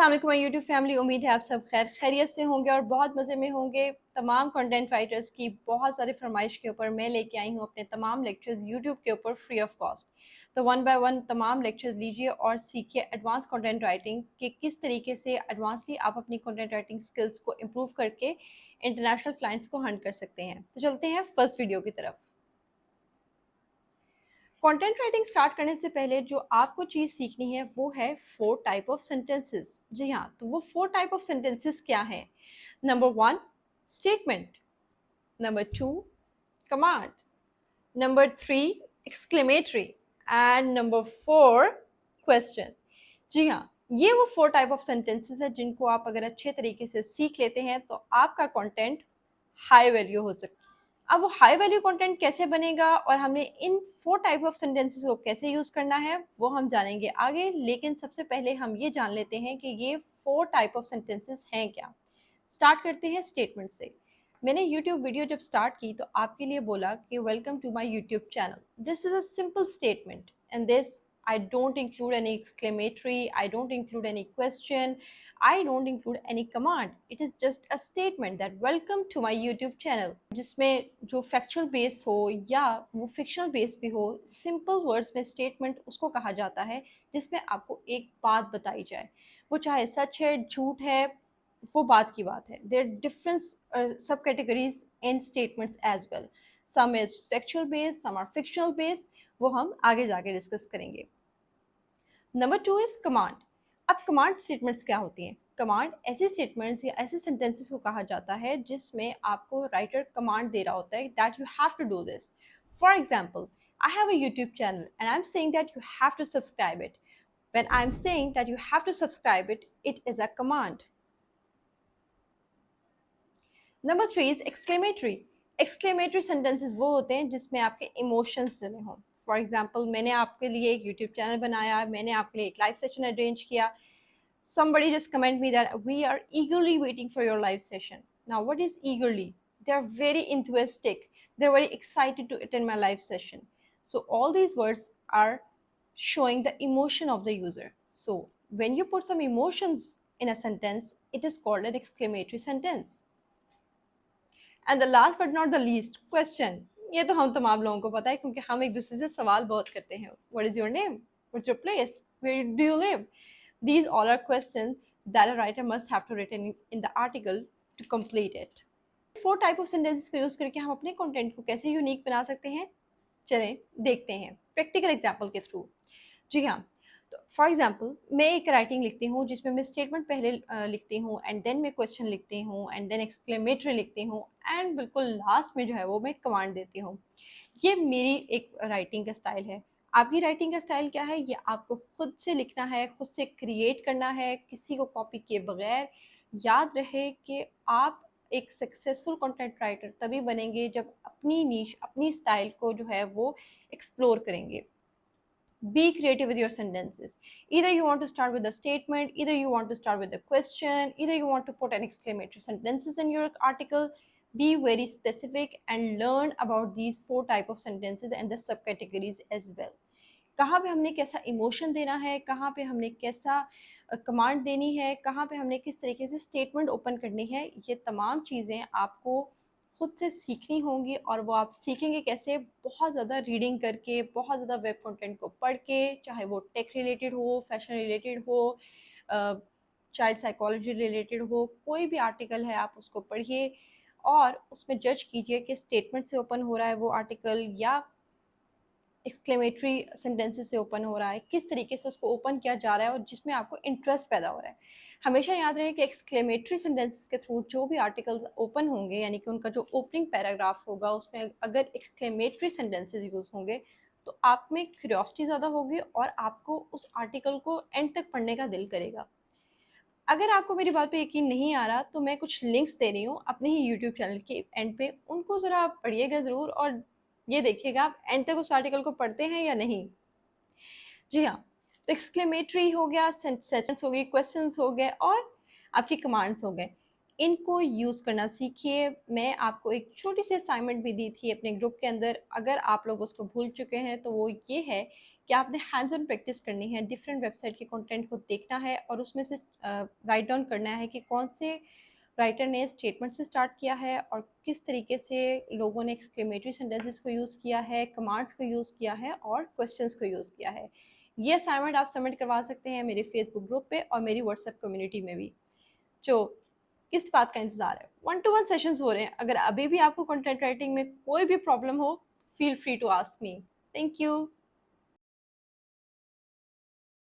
अस्सलाम YouTube family, उम्मीद है आप सब खैरियत से होंगे और बहुत मज़े में होंगे। तमाम कंटेंट राइटर्स की बहुत सारी फरमाइश के ऊपर मैं लेके आई हूँ अपने तमाम लेक्चर्स यूट्यूब के ऊपर फ्री ऑफ कॉस्ट। तो वन बाय वन तमाम लेक्चर्स लीजिए और सीखिए एडवांस कंटेंट राइटिंग के किस तरीके से एडवांसली आप अपनी कंटेंट राइटिंग स्किल्स को इम्प्रूव करके इंटरनेशनल क्लाइंट्स को हंट कर सकते हैं। तो चलते हैं फर्स्ट वीडियो की तरफ। कंटेंट राइटिंग स्टार्ट करने से पहले जो आपको चीज़ सीखनी है वो है 4 टाइप ऑफ सेंटेंसेस। जी हाँ, तो वो 4 टाइप ऑफ सेंटेंसेस क्या हैं? Number 1 statement, number 2 command, number 3 exclamatory and number 4 question. जी हाँ, ये वो 4 टाइप ऑफ सेंटेंसेस है जिनको आप अगर अच्छे तरीके से सीख लेते हैं तो आपका कंटेंट हाई वैल्यू हो सकता है। अब वो हाई वैल्यू कंटेंट कैसे बनेगा और हमने इन 4 टाइप ऑफ सेंटेंसेस को कैसे यूज़ करना है वो हम जानेंगे आगे, लेकिन सबसे पहले हम ये जान लेते हैं कि ये 4 टाइप ऑफ सेंटेंसेस हैं क्या। स्टार्ट करते हैं स्टेटमेंट से। मैंने यूट्यूब वीडियो जब स्टार्ट की तो आपके लिए बोला कि welcome to my YouTube channel. This is a simple statement and this I don't include any exclamatory, I don't include any question, I don't include any command. It is just a statement that welcome to my YouTube channel, जिसमें जो factual base हो या वो fictional base भी हो, simple words में statement उसको कहा जाता है जिसमें आपको एक बात बताई जाए, वो चाहे सच है झूठ है, वो बात की बात है। There are different subcategories in statements as well. Some is factual based, some are fictional based. वो हम आगे जाके डिस्कस करेंगे। Number 2 is command. अब कमांड स्टेटमेंट्स क्या होती हैं? कमांड ऐसे स्टेटमेंट्स या ऐसे सेंटेंसेस को कहा जाता है जिसमें आपको राइटर कमांड दे रहा होता है that you have to do this. For example, I have a YouTube channel and I am saying that you have to subscribe it. When I'm saying that you have to subscribe it, it is a command. Number 3 is exclamatory. Exclamatory sentences वो होते हैं जिसमें आपके emotions जुड़े हों। For example, मैंने आपके लिए एक यूट्यूब चैनल बनाया, मैंने आपके लिए एक लाइव सेशन अरेंज किया। Somebody just comment me that we are eagerly waiting for your live session. Now, what is eagerly? They are very enthusiastic. They're very excited to attend my live session. So all these words are showing the emotion of the user. So when you put some emotions in a sentence, it is called an exclamatory sentence. And the last but not the least, question. ये तो हम तमाम लोगों को पता है क्योंकि हम एक दूसरे से सवाल बहुत करते हैं। What is your name? What's your place? Where do you live? These all are questions that a writer must have to written in the article to complete it. 4 type of sentences को use करके हम अपने content को कैसे unique बना सकते हैं, चलें देखते हैं प्रैक्टिकल एग्जांपल के थ्रू। जी हाँ, तो फॉर एग्जांपल मैं एक राइटिंग लिखती हूँ जिसमें मैं स्टेटमेंट पहले लिखती हूँ एंड देन मैं क्वेश्चन लिखती हूँ एंड देन एक्सक्लेमेटरी लिखती हूँ एंड बिल्कुल लास्ट में जो है वो मैं कमांड देती हूँ। ये मेरी एक राइटिंग का स्टाइल है। आपकी राइटिंग का स्टाइल क्या है? ये आपको खुद से लिखना है, खुद से क्रिएट करना है, किसी को कॉपी किए बगैर। याद रहे कि आप एक सक्सेसफुल कंटेंट राइटर तभी बनेंगे जब अपनी नीश, अपनी स्टाइल को जो है वो एक्सप्लोर करेंगे। Be creative with your sentences. Either you want to start with a statement, either you want to start with a question, either you want to put an exclamatory sentences in your article. Be very specific and learn about these 4 type of sentences and the subcategories as well. कहाँ पे हमने कैसा emotion देना है, कहाँ पे हमने कैसा कमांड देनी है, कहाँ पे हमने किस तरीके से स्टेटमेंट ओपन करनी है, ये तमाम चीज़ें आपको खुद से सीखनी होंगी। और वो आप सीखेंगे कैसे? बहुत ज़्यादा रीडिंग करके, बहुत ज़्यादा वेब कंटेंट को पढ़ के, चाहे वो टेक रिलेटेड हो, फैशन रिलेटेड हो, चाइल्ड साइकोलॉजी रिलेटेड हो, कोई भी आर्टिकल है आप उसको पढ़िए और उसमें जज कीजिए कि स्टेटमेंट से ओपन हो रहा है वो आर्टिकल या एक्सक्लेमेटरी सेंटेंसेस से ओपन हो रहा है, किस तरीके से उसको ओपन किया जा रहा है और जिसमें आपको इंटरेस्ट पैदा हो रहा है। हमेशा याद रहे कि एक्सक्लेमेटरी सेंटेंसेस के थ्रू जो भी आर्टिकल्स ओपन होंगे, यानी कि उनका जो ओपनिंग पैराग्राफ होगा उसमें अगर एक्सक्लेमेटरी सेंटेंसेस यूज़ होंगे तो आप में क्यूरियोसिटी ज़्यादा होगी और आपको उस आर्टिकल को एंड तक पढ़ने का दिल करेगा। अगर आपको मेरी बात पे यकीन नहीं आ रहा तो मैं कुछ लिंक्स दे रही हूँ अपने ही यूट्यूब चैनल के एंड पे, उनको ज़रा पढ़िएगा ज़रूर और ये देखिएगा आप एंड तक उस आर्टिकल को पढ़ते हैं या नहीं। जी हाँ, तो एक्सक्लेमेटरी हो गया, सेंटेंस हो गई, क्वेश्चंस हो गए और आपकी कमांड्स हो गए। इनको यूज़ करना सीखिए। मैं आपको एक छोटी सी असाइनमेंट भी दी थी अपने ग्रुप के अंदर, अगर आप लोग उसको भूल चुके हैं तो वो ये है कि आपने हैंड्स ऑन प्रैक्टिस करनी है, डिफरेंट वेबसाइट के कंटेंट को देखना है और उसमें से राइट डाउन करना है कि कौन से राइटर ने स्टेटमेंट से स्टार्ट किया है और किस तरीके से लोगों ने एक्सक्लेमेटरी सेंटेंसेस को यूज़ किया है, कमांड्स को यूज़ किया है और क्वेश्चंस को यूज़ किया है। ये असाइनमेंट आप सबमिट करवा सकते हैं मेरे फेसबुक ग्रुप पे और मेरी व्हाट्सएप कम्युनिटी में भी। जो किस बात का इंतज़ार है? 1-to-1 सेशंस हो रहे हैं। अगर अभी भी आपको कंटेंट राइटिंग में कोई भी प्रॉब्लम हो, feel free to ask me. Thank you.